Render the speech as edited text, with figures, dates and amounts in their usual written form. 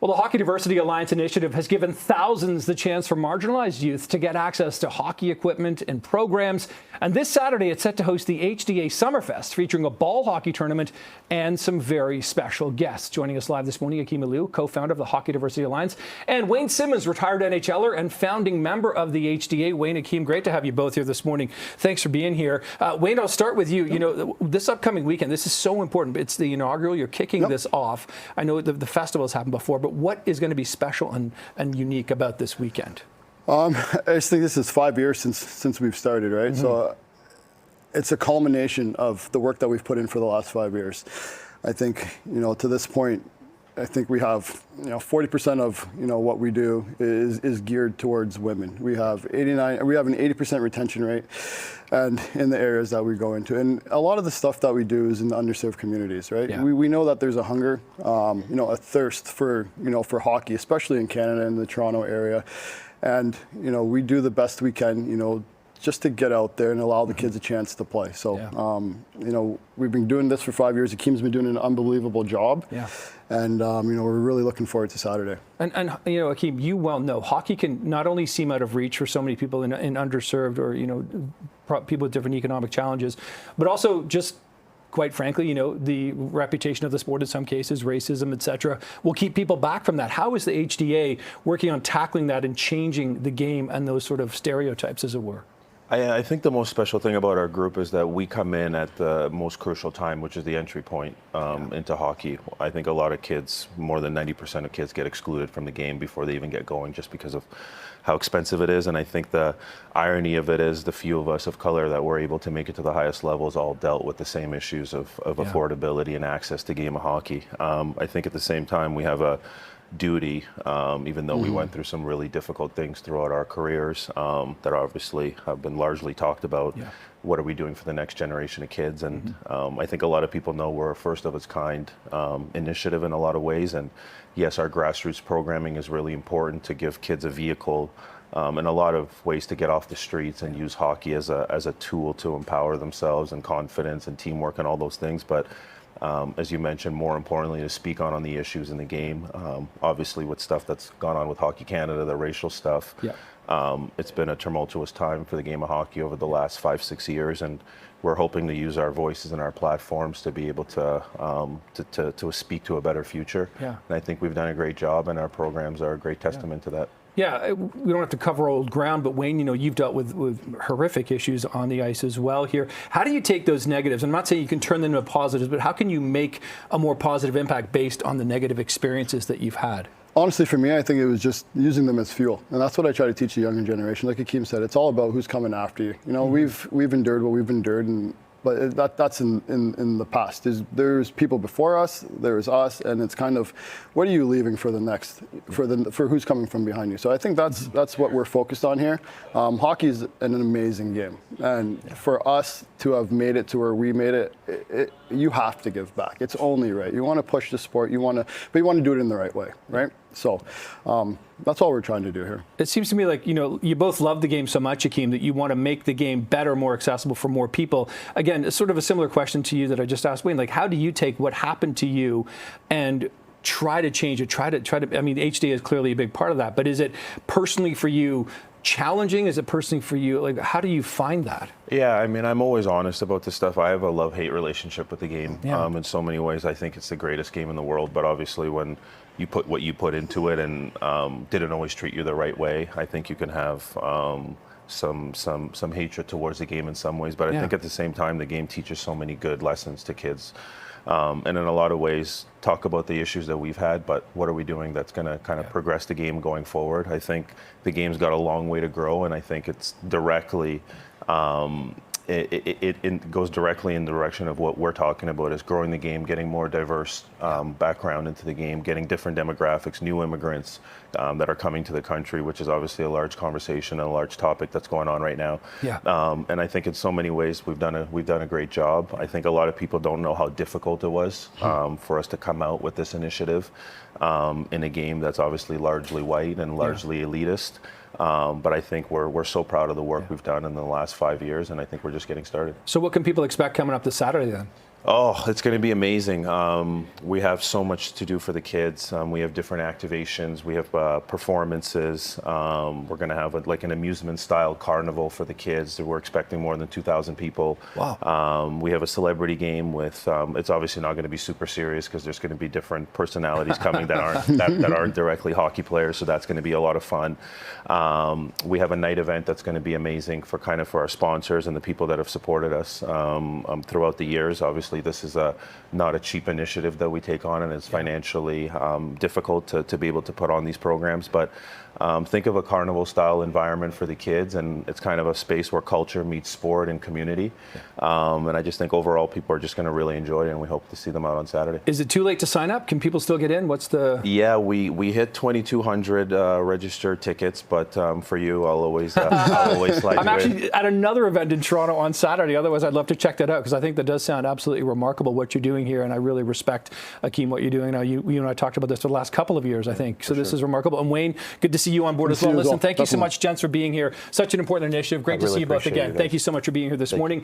Well, the Hockey Diversity Alliance initiative has given thousands the chance for marginalized youth to get access to hockey equipment and programs. And this Saturday, it's set to host the HDA Summerfest, featuring a ball hockey tournament and some very special guests. Joining us live this morning, Akim, co-founder of the Hockey Diversity Alliance, and Wayne Simmonds, retired NHLer and founding member of the HDA. Wayne, Akim, great to have you both here this morning. Thanks for being here. Wayne, I'll start with you. You know, this upcoming weekend, this is so important. It's the inaugural. You're kicking this off. I know the festival's happened before, but what is going to be special and unique about this weekend? I just think this is 5 years since we've started, right? Mm-hmm. So it's a culmination of the work that we've put in for the last 5 years. I think, to this point, I think we have, 40% of, what we do is geared towards women. We have an 80% retention rate, and in the areas that we go into. And a lot of the stuff that we do is in the underserved communities, right? Yeah. We know that there's a hunger, a thirst for hockey, especially in Canada and the Toronto area. And, we do the best we can, just to get out there and allow the kids a chance to play. So, we've been doing this for 5 years. Akim's been doing an unbelievable job. Yeah. And, we're really looking forward to Saturday. And Akim, you well know, hockey can not only seem out of reach for so many people in underserved or, people with different economic challenges, but also just, quite frankly, the reputation of the sport in some cases, racism, et cetera, will keep people back from that. How is the HDA working on tackling that and changing the game and those sort of stereotypes, as it were? I think the most special thing about our group is that we come in at the most crucial time, which is the entry point into hockey. I think a lot of kids, more than 90% of kids, get excluded from the game before they even get going just because of how expensive it is. And I think the irony of it is the few of us of color that were able to make it to the highest levels all dealt with the same issues of affordability and access to game of hockey. I think at the same time we have a duty, even though we went through some really difficult things throughout our careers that obviously have been largely talked about. Yeah. What are we doing for the next generation of kids? And I think a lot of people know we're a first of its kind initiative in a lot of ways. And yes, our grassroots programming is really important to give kids a vehicle and a lot of ways to get off the streets and use hockey as a tool to empower themselves and confidence and teamwork and all those things. But as you mentioned, more importantly, to speak on the issues in the game. Obviously, with stuff that's gone on with Hockey Canada, the racial stuff, it's been a tumultuous time for the game of hockey over the last 5-6 years, and we're hoping to use our voices and our platforms to be able to speak to a better future. Yeah. And I think we've done a great job, and our programs are a great testament to that. Yeah, we don't have to cover old ground, but Wayne, you've dealt with horrific issues on the ice as well here. How do you take those negatives? I'm not saying you can turn them into positives, but how can you make a more positive impact based on the negative experiences that you've had? Honestly, for me, I think it was just using them as fuel. And that's what I try to teach the younger generation. Like Akim said, it's all about who's coming after you. We've endured what we've endured, but that's in the past. There's people before us, there's us, and it's kind of, what are you leaving for the next, for who's coming from behind you? So I think that's what we're focused on here. Hockey is an amazing game, and for us to have made it to where we made it, you have to give back. It's only right. You want to push the sport, but you want to do it in the right way, right? So that's all we're trying to do here. It seems to me like, you both love the game so much, Akim, that you want to make the game better, more accessible for more people. Again, it's sort of a similar question to you that I just asked Wayne. Like, how do you take what happened to you and try to change it, try to, I mean, HDA is clearly a big part of that, but is it personally for you challenging? Is it personally for you? Like, how do you find that? Yeah, I mean, I'm always honest about this stuff. I have a love-hate relationship with the game. In so many ways. I think it's the greatest game in the world, but obviously when you put what you put into it and didn't always treat you the right way, I think you can have some hatred towards the game in some ways. But I think at the same time, the game teaches so many good lessons to kids. And in a lot of ways, talk about the issues that we've had, but what are we doing that's going to kind of progress the game going forward? I think the game's got a long way to grow, and I think it's directly it goes directly in the direction of what we're talking about, is growing the game, getting more diverse background into the game, getting different demographics, new immigrants that are coming to the country, which is obviously a large conversation and a large topic that's going on right now. Yeah. And I think in so many ways we've done a great job. I think a lot of people don't know how difficult it was for us to come out with this initiative in a game that's obviously largely white and largely elitist. But I think we're so proud of the work we've done in the last 5 years, and I think we're just getting started. So what can people expect coming up this Saturday then? Oh, it's going to be amazing. We have so much to do for the kids. We have different activations. We have performances. We're going to have like an amusement-style carnival for the kids. We're expecting more than 2,000 people. Wow. We have a celebrity game with. It's obviously not going to be super serious because there's going to be different personalities coming that aren't directly hockey players. So that's going to be a lot of fun. We have a night event that's going to be amazing for our sponsors and the people that have supported us throughout the years. Obviously, this is not a cheap initiative that we take on, and it's financially difficult to be able to put on these programs. But think of a carnival-style environment for the kids, and it's kind of a space where culture meets sport and community. And I just think overall people are just going to really enjoy it, and we hope to see them out on Saturday. Is it too late to sign up? Can people still get in? What's the... Yeah, we hit 2,200 registered tickets, but for you, I'll always slide I'm actually at another event in Toronto on Saturday. Otherwise, I'd love to check that out because I think that does sound absolutely remarkable what you're doing here, and I really respect, Akim, what you're doing. Now, you and I talked about this for the last couple of years, I think. So this is remarkable. And Wayne, good to see you on board as well. Listen, thank you so much, gents, for being here. Such an important initiative. Great to see you both again. Thank you so much for being here this morning.